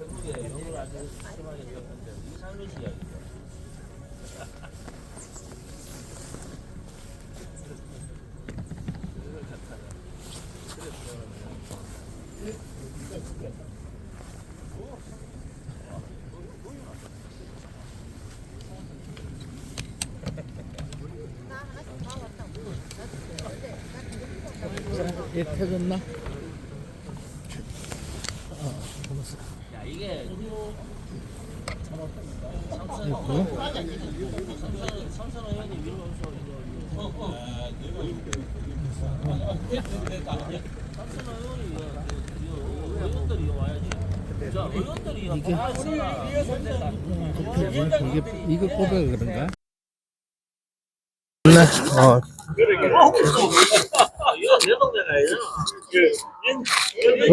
결국에 욕을 아주 심하게 배웠는데 이상민 씨 이야기죠. 얘 태졌나? 야 이게 삼선 의원이 위로해서 삼선 의원이 의원들이 와야지. 자 의원들이 이거 뽑아 그런가? 네. 이거 내 동네가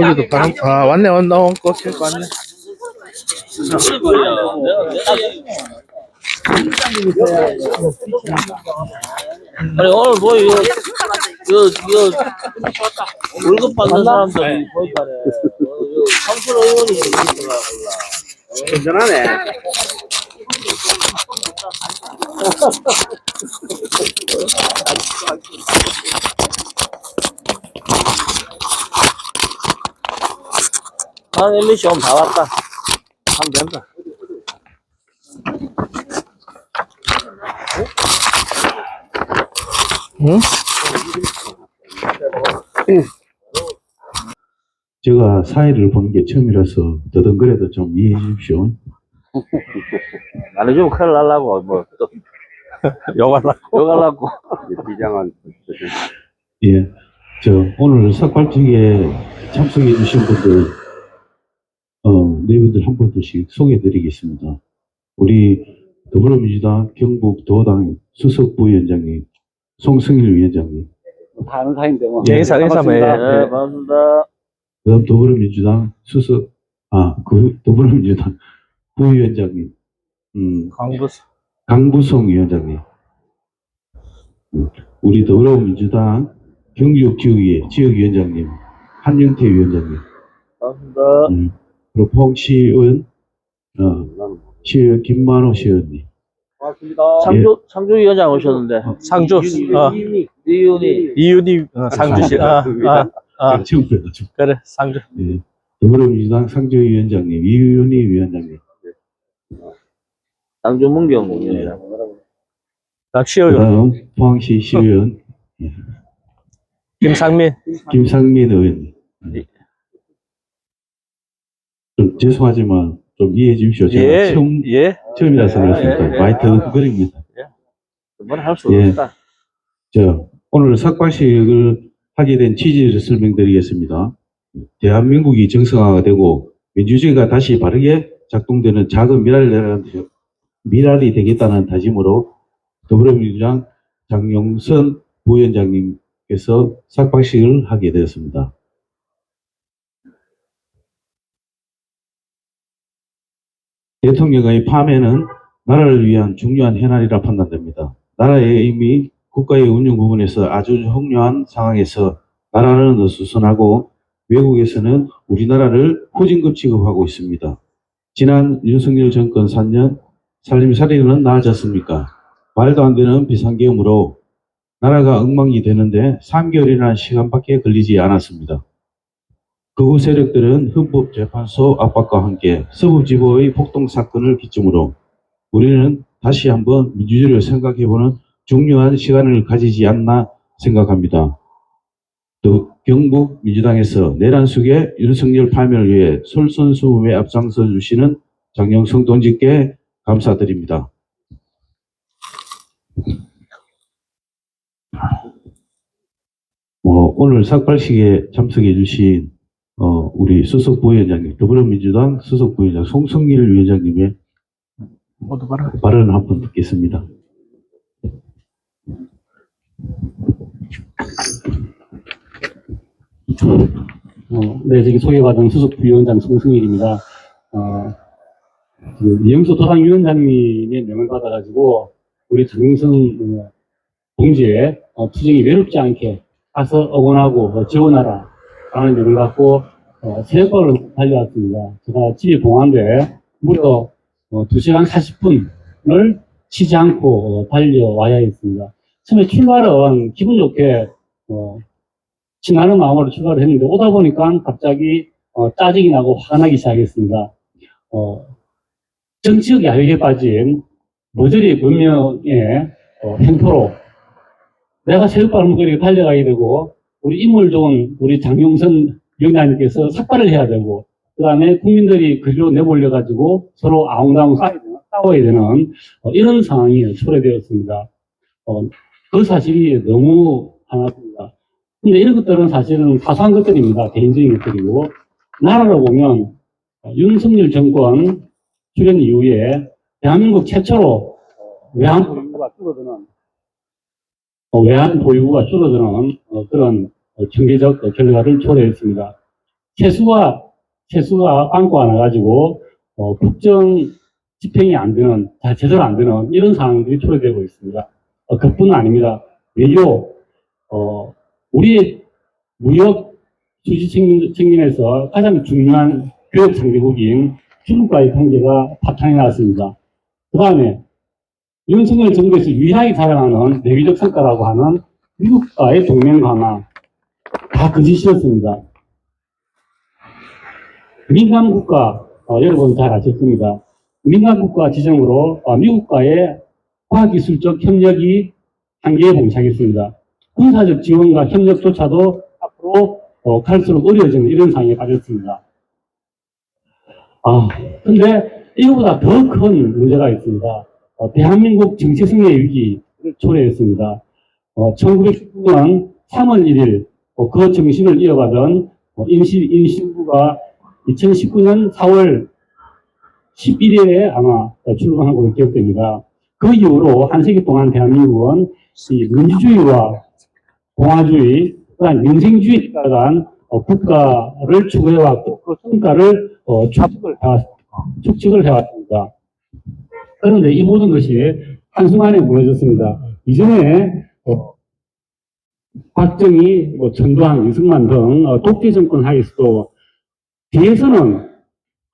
여기도 바람, 아, 왔네, 꽃 싣고 왔네. 아니 오늘 뭐 이거 월급 받는 사람들이 보니까네 삼선 의원이 있더라. 건전하네. 한 MBC 오면 다 왔다. 하면 된다. 응? 제가 사회를 본 게 처음이라서 더듬거려도 좀 이해해 주십시오. 안 해주면 큰일 날라고, 뭐, 또. 욕하려고. 비장한. 예, 오늘 삭발식에 참석해 주신 분들, 네 분들 한 분씩 소개해 드리겠습니다. 우리 더불어민주당 경북 도당 수석 부위원장님, 송승일 위원장님. 다 아는 사이인데 뭐. 예, 인사만 해. 네, 반갑습니다. 그다음 더불어민주당 더불어민주당 부위원장님, 강부성 위원장님. 우리 더불어민주당 경기지역위의 지역위원장님, 한영태 위원장님. 반갑습니다. 그리고 포항시의원, 시의원 김만호 시의원님. 고맙습니다. 상주위원장 오셨는데. 상주, 이윤이. 상주시, 처음 뵈가지고. 그래, 상주. 예. 더불어민주당 상주위원장님, 이윤희 위원장님. 상주문경 의원이랑. 시의원, 그다음 포항시 시의원 김상민. 김상민 의원님. 좀 죄송하지만 좀 이해해 주십시오. 제가 처음이라서 그렇습니다. 많이 더듬거립니다. 뭘 할 수 예. 없다. 오늘 삭발식을 하게 된 취지를 설명드리겠습니다. 대한민국이 정상화가 되고 민주주의가 다시 바르게 작동되는 작은 미랄이 되겠다는 다짐으로 더불어민주당 장용선 부위원장님께서 삭발식을 하게 되었습니다. 대통령의 파면은 나라를 위한 중요한 해날이라 판단됩니다. 나라의 이미 국가의 운영 부분에서 아주 흉흉한 상황에서 나라는 어수선하고 외국에서는 우리나라를 후진급 취급하고 있습니다. 지난 윤석열 정권 4년 살림살이는 나아졌습니까? 말도 안 되는 비상계엄으로 나라가 엉망이 되는데 3개월이라는 시간밖에 걸리지 않았습니다. 극우 세력들은 헌법재판소 압박과 함께 서부지법의 폭동사건을 기점으로 우리는 다시 한번 민주주의를 생각해보는 중요한 시간을 가지지 않나 생각합니다. 또 경북 민주당에서 내란숙의 윤석열 파면을 위해 솔선수범에 앞장서 주시는 장영성 동지께 감사드립니다. 오늘 삭발식에 참석해 주신 우리 수석 부위원장님, 더불어민주당 수석 부위원장 송성길 위원장님의 발언을 한번 듣겠습니다. 네, 저기 소개받은 수석 부위원장 송승일입니다. 이영수 도당위원장님의 명을 받아가지고 우리 장영성 동지의 투쟁이 외롭지 않게 가서 응원하고 지원하라 라는 명을 갖고 새벽발을 달려왔습니다. 제가 집이 공항인데 무려 2시간 40분을 쉬지 않고 달려와야 했습니다. 처음에 출발은 기분 좋게 신나는 마음으로 출발을 했는데 오다 보니까 갑자기 짜증이 나고 화가 나기 시작했습니다. 정치적 야유에 빠진 머저리 문명의 행포로 내가 새벽발을 먹고 이렇게 달려가야 되고 우리 인물 좋은 우리 장용선 위원장님께서 삭발을 해야 되고 그 다음에 국민들이 그리로 내몰려가지고 서로 아웅다웅 싸워야 되는 이런 상황이 초래되었습니다. 그 사실이 너무 화났습니다. 근데 이런 것들은 사실은 사소한 것들입니다. 개인적인 것들이고 나라로 보면 윤석열 정권 출연 이후에 대한민국 최초로 외환 보유고가 줄어드는 그런 경제적 결과를 초래했습니다. 세수가 빵꾸가 나가지고 국정 집행이 안 되는, 제대로 안 되는 이런 상황들이 초래되고 있습니다. 그뿐은 아닙니다. 외교, 우리의 무역 수지 측면에서 가장 중요한 교역 상대국인 중국과의 관계가 파탄이 났습니다. 그 다음에 윤석열 정부에서 유일하게 자랑하는 내비적 성과라고 하는 미국과의 동맹 강화 다 거짓이었습니다. 민간 국가 여러분 잘 아셨습니다. 민간 국가 지정으로 미국과의 과학기술적 협력이 한계에 봉착했습니다. 군사적 지원과 협력조차도 앞으로 갈수록 어려워지는 이런 상황에 빠졌습니다. 근데 이거보다 더 큰 문제가 있습니다. 대한민국 정체성의 위기를 초래했습니다. 1919년 3월 1일 그 정신을 이어가던 임시부가 2019년 4월 11일에 아마 출범한 걸로 기억됩니다. 그 이후로 한 세기 동안 대한민국은 민주주의와 공화주의, 또한 민생주의에 따른 국가를 추구해왔고 그 성과를 축적을 해왔습니다. 그런데 이 모든 것이 한순간에 무너졌습니다. 이전에 박정희, 전두환, 이승만 등 독재 정권 하에서도 뒤에서는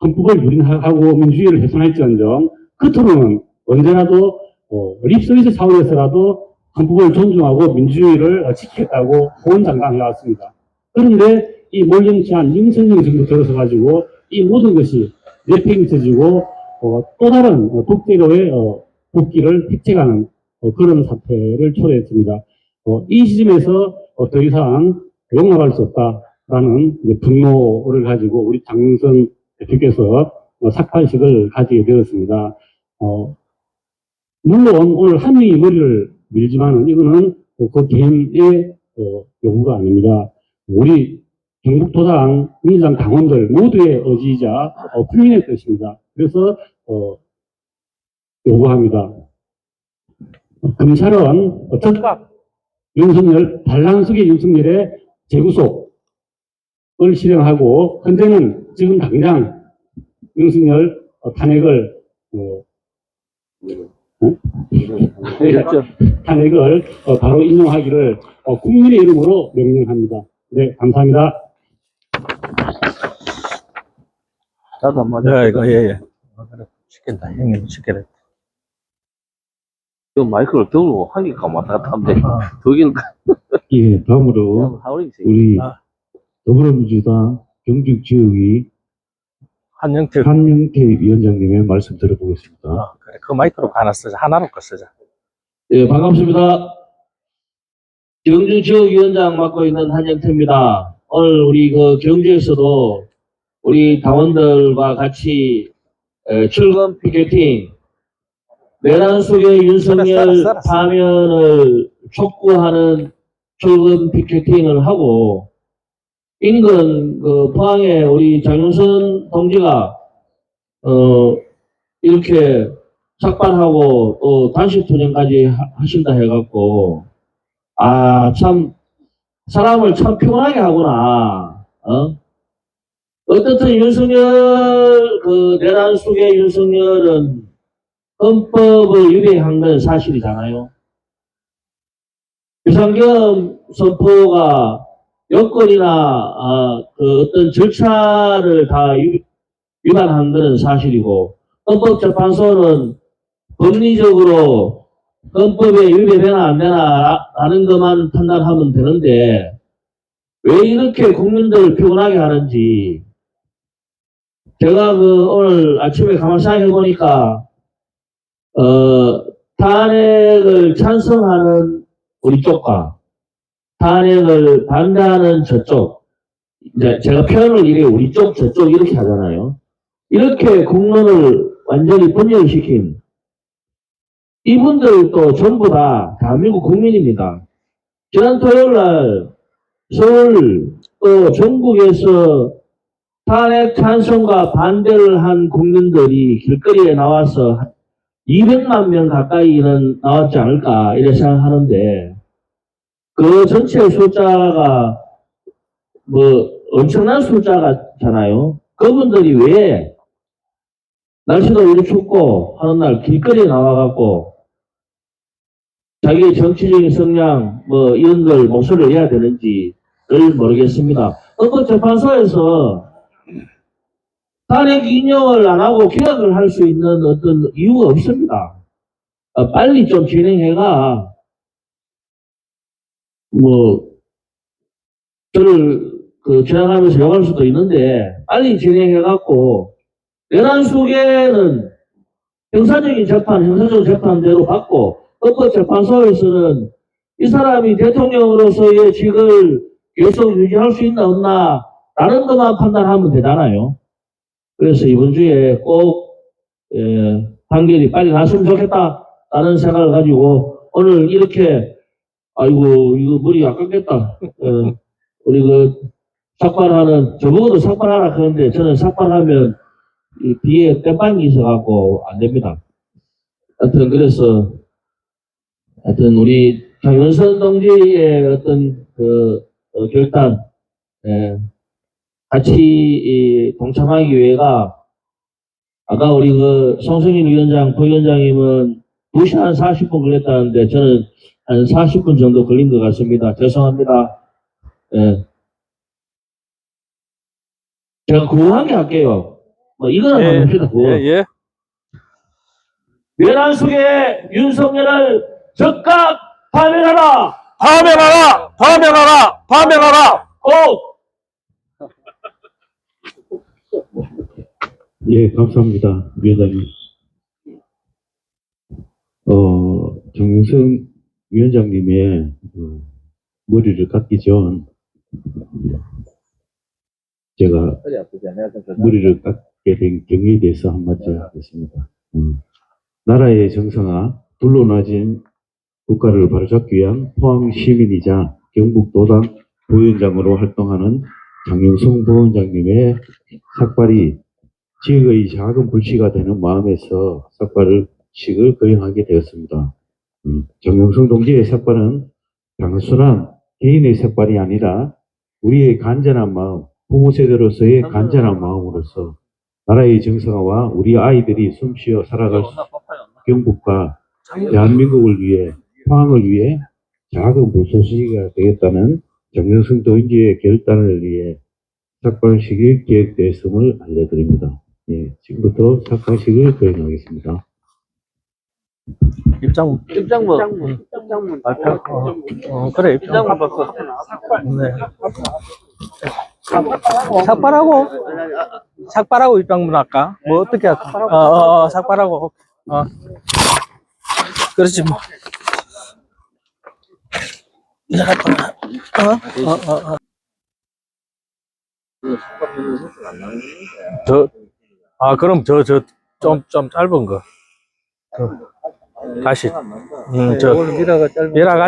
헌법을 유린하고 민주주의를 훼손할지언정 겉으로는 언제라도 립서비스 차원에서라도 헌법을 존중하고 민주주의를 지키겠다고 호언장담해왔습니다. 그런데 이 몰정치한 윤석열 정부 들어서 가지고 이 모든 것이 내팽개쳐지고 또 다른 독재로의 복귀를 획책하는 그런 사태를 초래했습니다. 이 시점에서 더 이상 용납할 수 없다라는 분노를 가지고 우리 장윤선 대표께서 삭발식을 가지게 되었습니다. 물론 오늘 한 명이 머리를 밀지만은 이거는 그 개인의 요구가 아닙니다. 우리 경북도당, 민주당 당원들 모두의 의지이자 국민의 뜻입니다. 그래서 요구합니다. 검찰은 즉각 반란 속의 윤석열의 재구속을 실행하고 현재는 지금 당장 윤석열 탄핵을 바로 인용하기를 국민의 이름으로 명령합니다. 네, 감사합니다. 나도 한번 야, 이거, 예. 그래. 시킨다. 형님 시켜라. 이 마이크를 들고 하기가 왔다 갔다 하는데, 거기는 예, 다음으로 하울이지. 우리 더불어민주당 경북 지역이 한영태. 한명태 위원장님의 말씀 들어보겠습니다. 그래. 그 마이크로 하나 쓰자. 하나로 거 쓰자. 예, 반갑습니다. 경주 지역위원장 맡고 있는 한영태입니다. 오늘 우리 경주에서도 우리 당원들과 같이 출근 피켓팅, 내란 속의 윤석열 파면을 촉구하는 출근 피켓팅을 하고, 인근 포항에 우리 장윤선 동지가 이렇게 삭발하고 또 단식 투쟁까지 하신다 해갖고, 참 사람을 참 피곤하게 하구나. 어떻든 윤석열 내란 속의 윤석열은 헌법을 위배한 건 사실이잖아요. 비상계엄 선포가 요건이나 그 어떤 절차를 다 위반한 것은 사실이고 헌법재판소는 법리적으로 헌법에 위배되나 안 되나 라는 것만 판단하면 되는데 왜 이렇게 국민들을 피곤하게 하는지 제가 오늘 아침에 가만 생각해 보니까 탄핵을 찬성하는 우리 쪽과 탄핵을 반대하는 저쪽, 이제 제가 표현을 이래 우리 쪽, 저쪽 이렇게 하잖아요. 이렇게 국론을 완전히 분열시킨 이분들도 전부 다 대한민국 국민입니다. 지난 토요일 날 서울 또 전국에서 탄핵 찬성과 반대를 한 국민들이 길거리에 나와서 200만 명 가까이는 나왔지 않을까 이렇게 생각하는데 그 전체 숫자가 엄청난 숫자잖아요. 그분들이 왜 날씨도 이렇게 춥고 하는 날 길거리에 나와갖고 자기의 정치적인 성향 이런 걸 목소리를 내야 되는지를 모르겠습니다. 헌법재판소에서 탄핵 인용을 안 하고 기각을 할 수 있는 어떤 이유가 없습니다. 빨리 좀 진행해가 저를 지나가면서 욕할 수도 있는데 빨리 진행해갖고 내란 속에는 형사적인 재판, 형사적 재판대로 받고 헌법재판소에서는 이 사람이 대통령으로서의 직을 계속 유지할 수 있나 없나 라는 것만 판단하면 되잖아요. 그래서 이번 주에 꼭 판결이 빨리 났으면 좋겠다라는 생각을 가지고 오늘 이렇게 아이고 이거 머리 아깝겠다. 우리 삭발하는 저보고도 삭발하라 그러는데 저는 삭발하면 이 뒤에 땜빵이 있어갖고 안 됩니다. 하여튼 그래서 하여튼 우리 장윤선 동지의 어떤 결단 같이 동참하기 위해가 아까 우리 송승일 위원장, 부위원장님은 2시간 40분 걸렸다는데 저는 한 40분 정도 걸린 것 같습니다. 죄송합니다. 제가 궁금하게 할게요. 이거는 합시다. 예. 내란 속에 윤석열을 적극 파면하라! 파면하라! 파면하라! 파면하라! 꼭! 예, 감사합니다. 위원장님. 정영석 위원장님의 머리를 깎기 전 제가 머리를 깎게 된 경위에 대해서 한마디 하겠습니다. 나라의 정상화, 불로나진 국가를 바로잡기 위한 포항 시민이자 경북도당 부위원장으로 활동하는 장영성 부위원장님의 삭발이 지역의 작은 불씨가 되는 마음에서 삭발식을 거행하게 되었습니다. 정영성 동지의 삭발은 단순한 개인의 삭발이 아니라 우리의 간절한 마음, 부모 세대로서의 간절한 마음으로서 나라의 정상화와 우리 아이들이 숨쉬어 살아갈 경북과 대한민국을 위해, 포항을 위해 작은 불쏘시개가 되겠다는 정영성 동지의 결단을 위해 삭발식이 계획되었음을 알려드립니다. 예, 지금부터 삭발식을 거행하겠습니다. 입장문. 그래, 입장문 받고. 네. 삭발하고 입장문 할까? 어떻게 할까? 삭발하고. 그렇지, 뭐. 그럼 좀 짧은 거. 다시. 미라가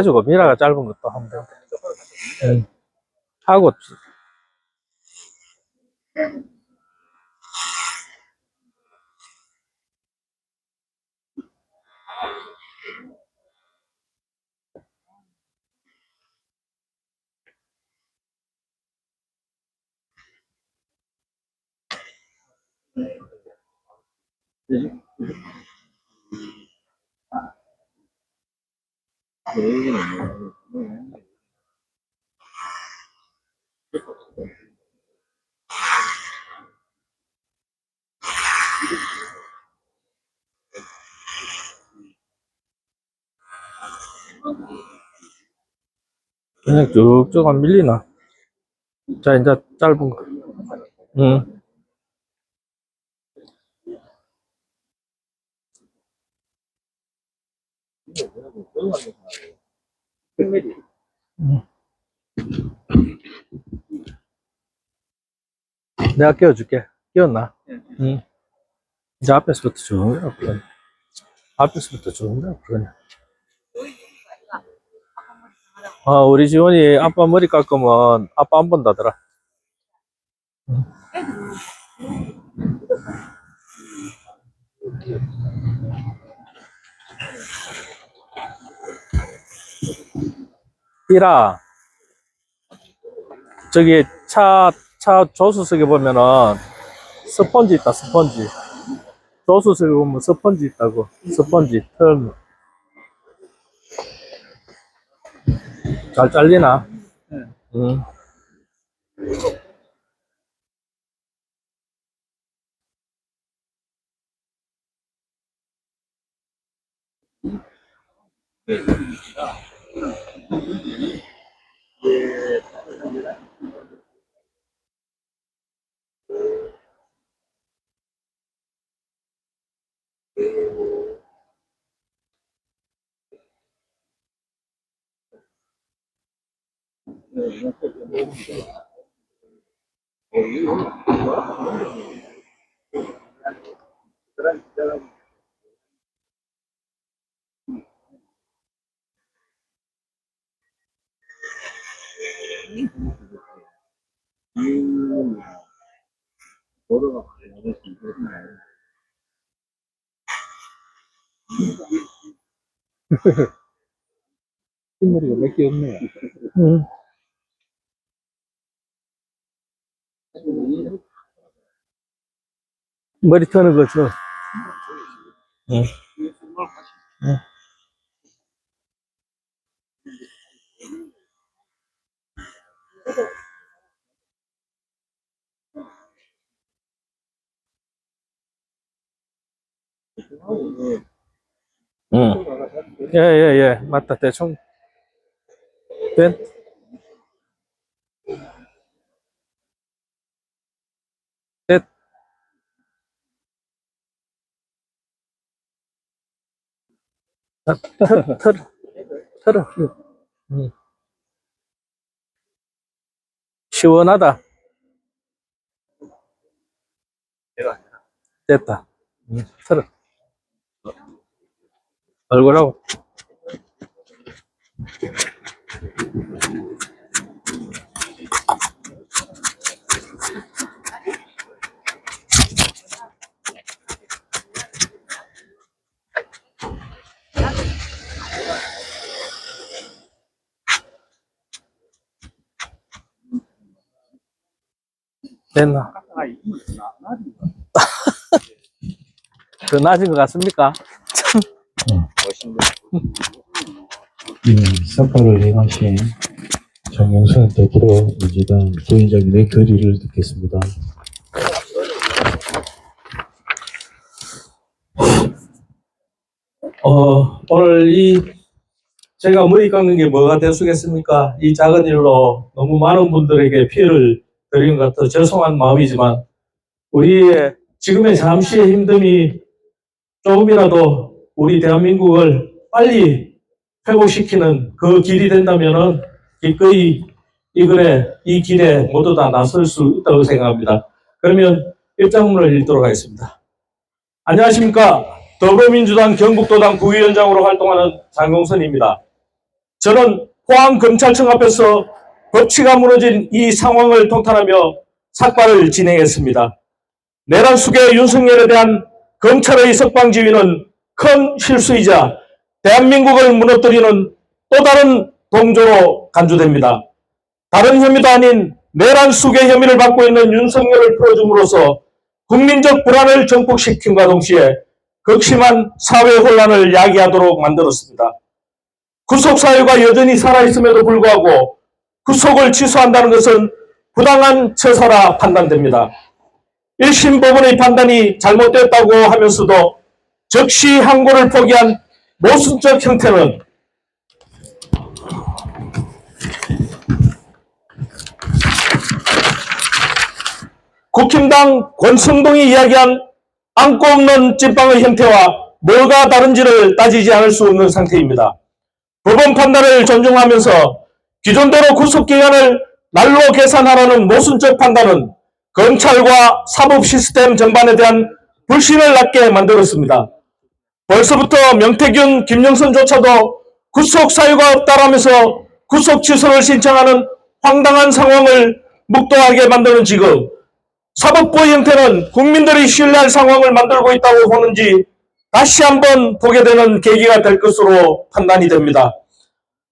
짧은 것도 하면 돼. 하고. 그냥 쭉쭉 안 밀리나? 자, 이제 짧은 거. 응. 내가 끼워줄게. 끼웠나? 응. 이제 앞에서부터 쭉 앞으로. 앞에서부터 쭉 앞으로. 우리 지원이 아빠 머리 깎 거면 아빠 안 본다더라. 이라, 저기 차 조수석에 보면은 스펀지 있다, 스펀지. 조수석에 보면 스펀지 있다고. 스펀지, 털. 잘 잘리나? 응. 흰머리가 몇 개 없네. 응. 머리 터는 거죠. 응. 응. 응. 예. 맞다. 대충. 된. 됐. 털어. 응. 시원하다. 됐다. 응. 털어. 얼굴하고. 됐나? 더 나아진 것 같습니까? 삭발을 행하신 장영선 더불어 민주당 부위원장님의 결의를 듣겠습니다. 오늘 제가 머리 깎는 게 뭐가 되수겠습니까? 이 작은 일로 너무 많은 분들에게 피해를 드린 것 같아 죄송한 마음이지만 우리의 지금의 잠시의 힘듦이 조금이라도 우리 대한민국을 빨리 회복시키는 그 길이 된다면은 기꺼이 이 길에 모두 다 나설 수 있다고 생각합니다. 그러면 입장문을 읽도록 하겠습니다. 안녕하십니까. 더불어민주당 경북도당 부위원장으로 활동하는 장용선입니다. 저는 포항검찰청 앞에서 법치가 무너진 이 상황을 통탄하며 삭발을 진행했습니다. 내란 수계 윤석열에 대한 검찰의 석방지휘는 큰 실수이자 대한민국을 무너뜨리는 또 다른 동조로 간주됩니다. 다른 혐의도 아닌 내란 수계 혐의를 받고 있는 윤석열을 풀어줌으로써 국민적 불안을 증폭시킴과 동시에 극심한 사회 혼란을 야기하도록 만들었습니다. 구속사유가 여전히 살아있음에도 불구하고 구속을 취소한다는 것은 부당한 처사라 판단됩니다. 1심 법원의 판단이 잘못됐다고 하면서도 즉시 항고를 포기한 모순적 형태는 국힘당 권성동이 이야기한 안고 없는 찐빵의 형태와 뭐가 다른지를 따지지 않을 수 없는 상태입니다. 법원 판단을 존중하면서 기존대로 구속기간을 날로 계산하라는 모순적 판단은 검찰과 사법 시스템 전반에 대한 불신을 낳게 만들었습니다. 벌써부터 명태균, 김영선조차도 구속 사유가 없다라면서 구속 취소를 신청하는 황당한 상황을 묵도하게 만드는 지금 사법부의 형태는 국민들이 신뢰할 상황을 만들고 있다고 보는지 다시 한번 보게 되는 계기가 될 것으로 판단이 됩니다.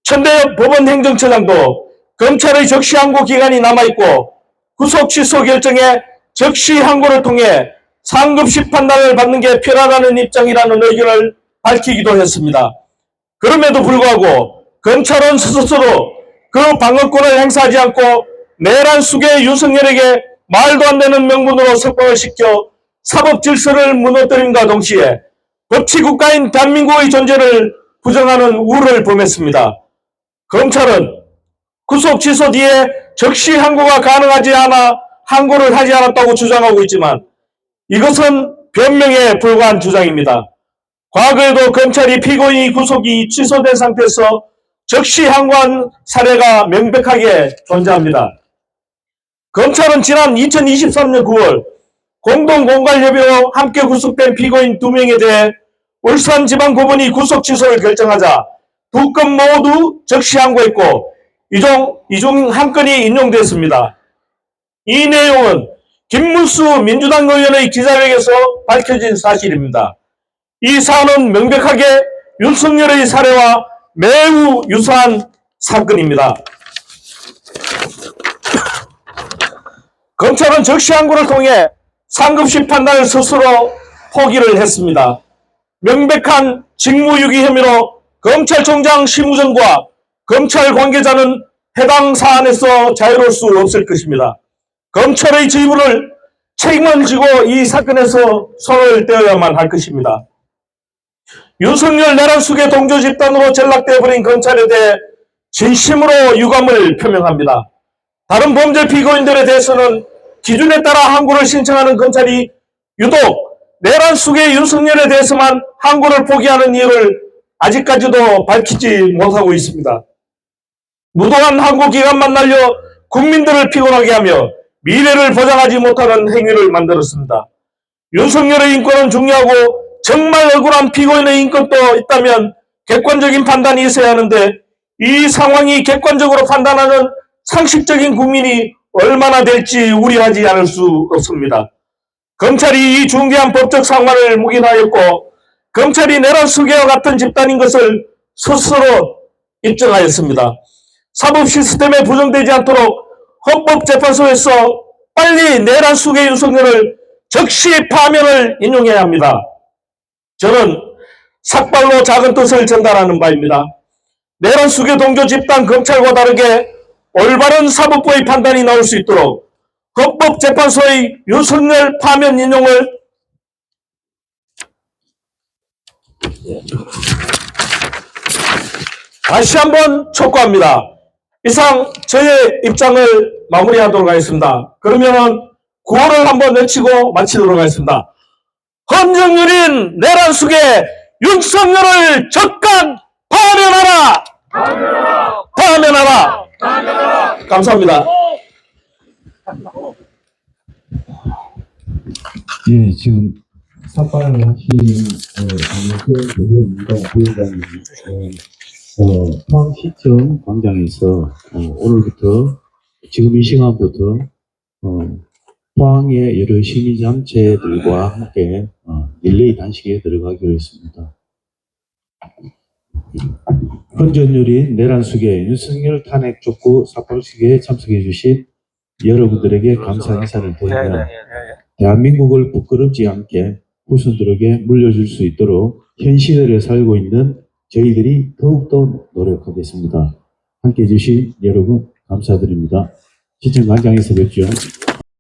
천대엽 법원행정처장도 검찰의 적시 항고 기간이 남아있고 구속 취소 결정에 적시 항고를 통해 상급시 판단을 받는 게 필요하다는 입장이라는 의견을 밝히기도 했습니다. 그럼에도 불구하고 검찰은 스스로 그 방어권을 행사하지 않고 내란 숙의 윤석열에게 말도 안 되는 명분으로 석방을 시켜 사법 질서를 무너뜨림과 동시에 법치국가인 대한민국의 존재를 부정하는 우를 범했습니다. 검찰은 구속 취소 뒤에 적시 항고가 가능하지 않아 항고를 하지 않았다고 주장하고 있지만 이것은 변명에 불과한 주장입니다. 과거에도 검찰이 피고인이 구속이 취소된 상태에서 적시 항고한 사례가 명백하게 존재합니다. 검찰은 지난 2023년 9월 공동공갈협의로 함께 구속된 피고인 2명에 대해 울산지방법원이 구속 취소를 결정하자 2건 모두 적시 항고했고 이 중 한 건이 인용됐습니다. 이 내용은 김문수 민주당 의원의 기자회견에서 밝혀진 사실입니다. 이 사안은 명백하게 윤석열의 사례와 매우 유사한 사건입니다. 검찰은 적시 항고를 통해 상급시 판단을 스스로 포기를 했습니다. 명백한 직무유기 혐의로 검찰총장 심우정과 검찰 관계자는 해당 사안에서 자유로울 수 없을 것입니다. 검찰의 지휘부를 책임을 지고 이 사건에서 손을 떼어야만 할 것입니다. 윤석열 내란 숙의 동조 집단으로 전락되어 버린 검찰에 대해 진심으로 유감을 표명합니다. 다른 범죄 피고인들에 대해서는 기준에 따라 항고를 신청하는 검찰이 유독 내란 숙의 윤석열에 대해서만 항고를 포기하는 이유를 아직까지도 밝히지 못하고 있습니다. 무도한 항고 기간만 날려 국민들을 피곤하게 하며 미래를 보장하지 못하는 행위를 만들었습니다. 윤석열의 인권은 중요하고 정말 억울한 피고인의 인권도 있다면 객관적인 판단이 있어야 하는데 이 상황이 객관적으로 판단하는 상식적인 국민이 얼마나 될지 우려하지 않을 수 없습니다. 검찰이 이 중대한 법적 상황을 묵인하였고 검찰이 내란 수개와 같은 집단인 것을 스스로 입증하였습니다. 사법 시스템에 부정되지 않도록 헌법재판소에서 빨리 내란 수개 윤석열을 적시 파면을 인용해야 합니다. 저는 삭발로 작은 뜻을 전달하는 바입니다. 내란 수개 동조 집단 검찰과 다르게 올바른 사법부의 판단이 나올 수 있도록 헌법재판소의 윤석열 파면 인용을 다시 한번 촉구합니다. 이상 저의 입장을 마무리하도록 하겠습니다. 그러면 구호를 한번 외치고 마치도록 하겠습니다. 헌정유린 내란 숙의 윤석열을 적각 파면하라! 파면하라! 감사합니다. 예, 지금 삭발을 하신 강용석 부위원장님 포항시청 광장에서 오늘부터 지금 이 시간부터 포항의 여러 시민단체들과 함께 릴레이 단식에 들어가기로 했습니다. 헌정유린 내란 숙의 윤석열 탄핵 촉구 삭발식에 참석해 주신 여러분들에게 감사 인사를 드리며 대한민국을 부끄럽지 않게 후손들에게 물려줄 수 있도록 현 시대를 살고 있는 저희들이 더욱더 노력하겠습니다. 함께해 주신 여러분 감사드립니다. 시청 광장에서 뵙죠.